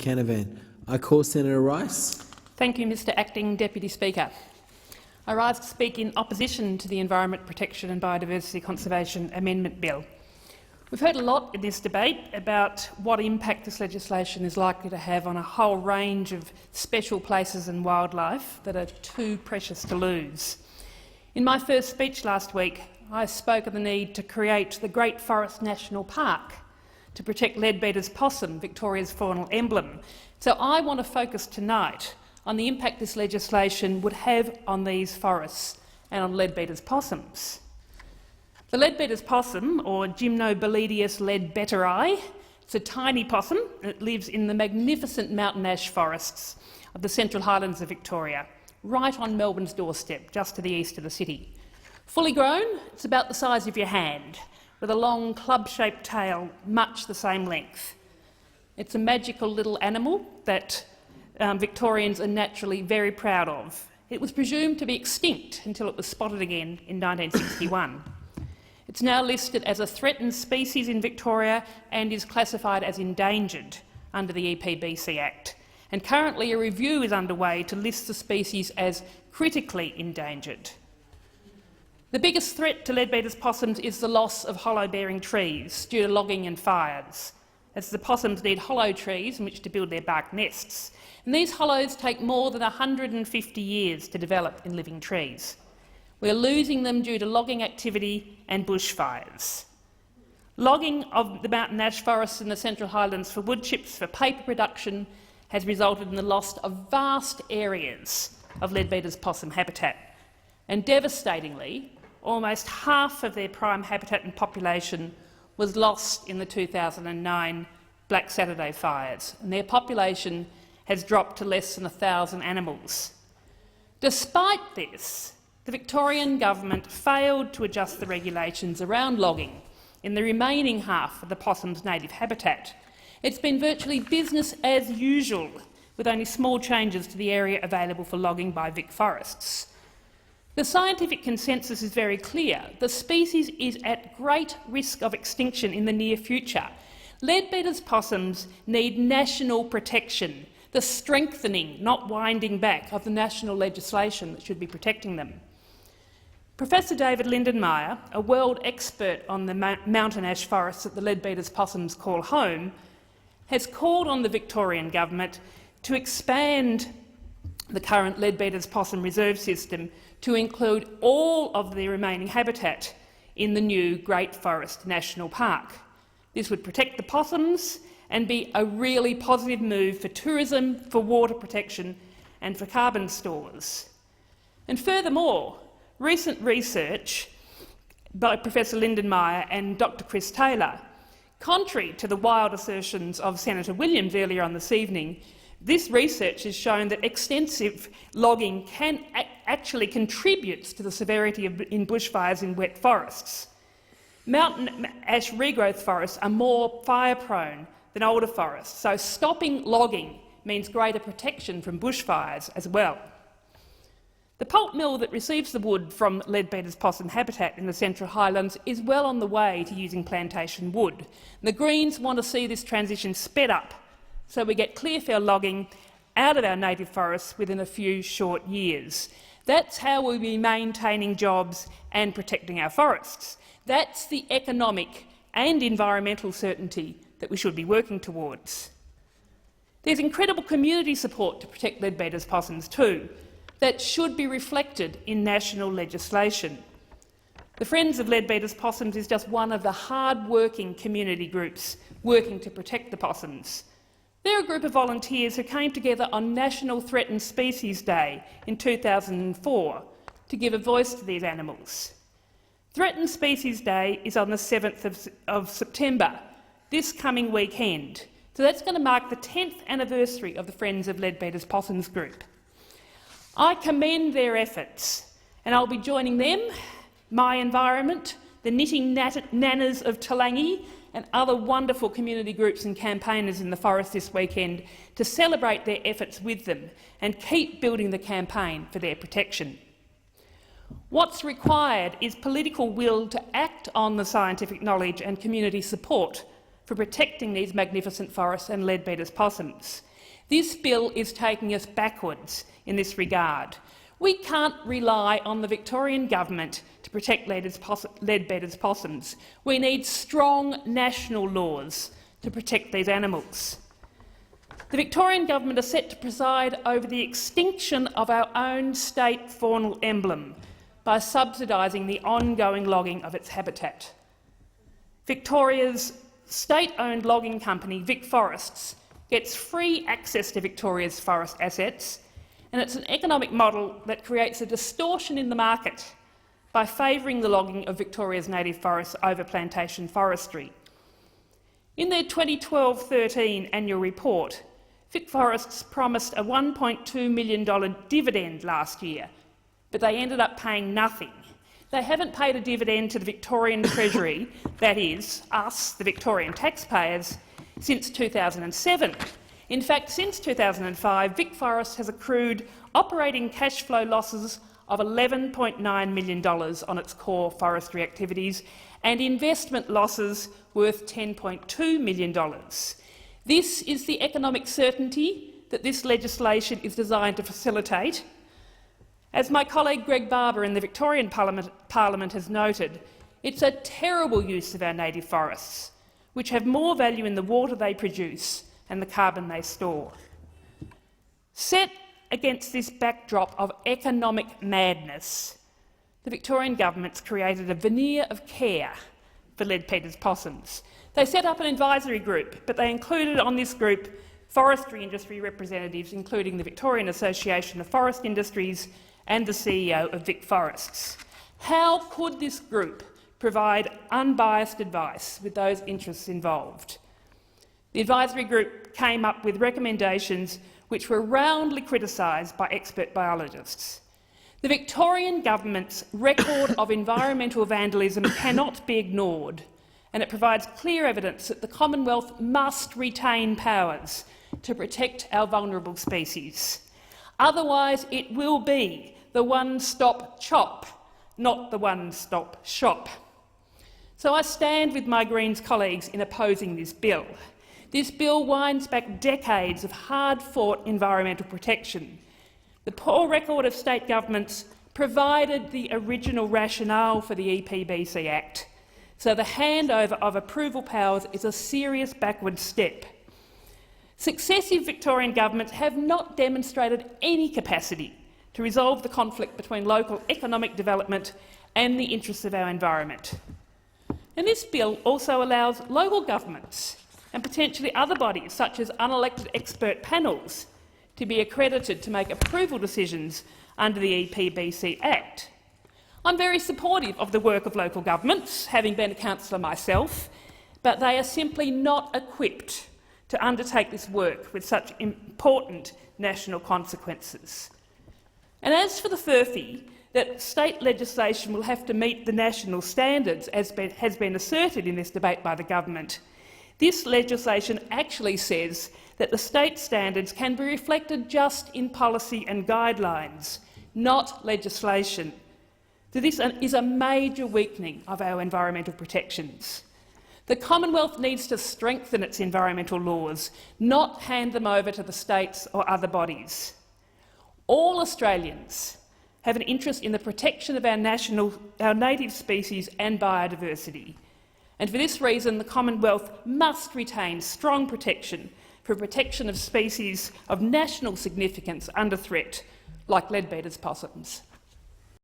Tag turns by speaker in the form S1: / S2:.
S1: Canavan. I call Senator Rice.
S2: Thank you, Mr Acting Deputy Speaker. I rise to speak in opposition to the Environment Protection and Biodiversity Conservation Amendment Bill. We've heard a lot in this debate about what impact this legislation is likely to have on a whole range of special places and wildlife that are too precious to lose. In my first speech last week, I spoke of the need to create the Great Forest National Park to protect Leadbeater's possum, Victoria's faunal emblem. So I want to focus tonight on the impact this legislation would have on these forests and on Leadbeater's possums. The Leadbeater's possum, or Gymnobolidius leadbeateri, it's a tiny possum that lives in the magnificent mountain ash forests of the Central Highlands of Victoria, right on Melbourne's doorstep, just to the east of the city. Fully grown, it's about the size of your hand, with a long club-shaped tail much the same length. It's a magical little animal that Victorians are naturally very proud of. It was presumed to be extinct until it was spotted again in 1961. It's now listed as a threatened species in Victoria and is classified as endangered under the EPBC Act. And currently a review is underway to list the species as critically endangered. The biggest threat to Leadbeater's possums is the loss of hollow-bearing trees due to logging and fires, as the possums need hollow trees in which to build their bark nests. And these hollows take more than 150 years to develop in living trees. We are losing them due to logging activity and bushfires. Logging of the mountain ash forests in the Central Highlands for wood chips for paper production has resulted in the loss of vast areas of Leadbeater's possum habitat. And devastatingly, almost half of their prime habitat and population was lost in the 2009 Black Saturday fires, and their population has dropped to less than 1,000 animals. Despite this, the Victorian government failed to adjust the regulations around logging in the remaining half of the possum's native habitat. It's been virtually business as usual, with only small changes to the area available for logging by Vic Forests. The scientific consensus is very clear. The species is at great risk of extinction in the near future. Leadbeater's possums need national protection, the strengthening, not winding back, of the national legislation that should be protecting them. Professor David Lindenmayer, a world expert on the mountain ash forests that the Leadbeater's possums call home, has called on the Victorian government to expand the current Leadbeater's possum reserve system to include all of the remaining habitat in the new Great Forest National Park. This would protect the possums and be a really positive move for tourism, for water protection and for carbon stores. And furthermore, recent research by Professor Lindenmayer and Dr Chris Taylor, contrary to the wild assertions of Senator Williams earlier on this evening, this research has shown that extensive logging actually contributes to the severity in bushfires in wet forests. Mountain ash regrowth forests are more fire-prone than older forests, so stopping logging means greater protection from bushfires as well. The pulp mill that receives the wood from Leadbeater's possum habitat in the Central Highlands is well on the way to using plantation wood. The Greens want to see this transition sped up so we get clear-fell logging out of our native forests within a few short years. That's how we'll be maintaining jobs and protecting our forests. That's the economic and environmental certainty that we should be working towards. There's incredible community support to protect Leadbeater's possums too. That should be reflected in national legislation. The Friends of Leadbeater's Possums is just one of the hard-working community groups working to protect the possums. They're a group of volunteers who came together on National Threatened Species Day in 2004 to give a voice to these animals. Threatened Species Day is on the 7th of September, this coming weekend, so that's going to mark the 10th anniversary of the Friends of Leadbeater's Possums group. I commend their efforts, and I'll be joining them, My Environment, the Knitting Nanas of Talangi and other wonderful community groups and campaigners in the forest this weekend to celebrate their efforts with them and keep building the campaign for their protection. What's required is political will to act on the scientific knowledge and community support for protecting these magnificent forests and Leadbeater's possums. This bill is taking us backwards in this regard. We can't rely on the Victorian government to protect Leadbeater's possums. We need strong national laws to protect these animals. The Victorian government is set to preside over the extinction of our own state faunal emblem by subsidising the ongoing logging of its habitat. Victoria's state-owned logging company, Vic Forests, gets free access to Victoria's forest assets, and it's an economic model that creates a distortion in the market by favouring the logging of Victoria's native forests over plantation forestry. In their 2012-13 annual report, Vic Forests promised a $1.2 million dividend last year, but they ended up paying nothing. They haven't paid a dividend to the Victorian Treasury, that is, us, the Victorian taxpayers, since 2007. In fact, since 2005, Vic Forests has accrued operating cash flow losses of $11.9 million on its core forestry activities and investment losses worth $10.2 million. This is the economic certainty that this legislation is designed to facilitate. As my colleague Greg Barber in the Victorian Parliament has noted, it's a terrible use of our native forests, which have more value in the water they produce and the carbon they store. Set against this backdrop of economic madness, the Victorian government's created a veneer of care for Leadbeater's possums. They set up an advisory group, but they included on this group forestry industry representatives, including the Victorian Association of Forest Industries and the CEO of Vic Forests. How could this group provide unbiased advice with those interests involved? The advisory group came up with recommendations which were roundly criticised by expert biologists. The Victorian government's record of environmental vandalism cannot be ignored, and it provides clear evidence that the Commonwealth must retain powers to protect our vulnerable species. Otherwise, it will be the one-stop chop, not the one-stop shop. So I stand with my Greens colleagues in opposing this bill. This bill winds back decades of hard-fought environmental protection. The poor record of state governments provided the original rationale for the EPBC Act, so the handover of approval powers is a serious backward step. Successive Victorian governments have not demonstrated any capacity to resolve the conflict between local economic development and the interests of our environment. And this bill also allows local governments and potentially other bodies, such as unelected expert panels, to be accredited to make approval decisions under the EPBC Act. I'm very supportive of the work of local governments, having been a councillor myself, but they are simply not equipped to undertake this work with such important national consequences. And as for the furphy that state legislation will have to meet the national standards, as has been asserted in this debate by the government, this legislation actually says that the state standards can be reflected just in policy and guidelines, not legislation. So this is a major weakening of our environmental protections. The Commonwealth needs to strengthen its environmental laws, not hand them over to the states or other bodies. All Australians have an interest in the protection of our native species and biodiversity. And for this reason, the Commonwealth must retain strong protection for protection of species of national significance under threat, like Leadbeater's possums.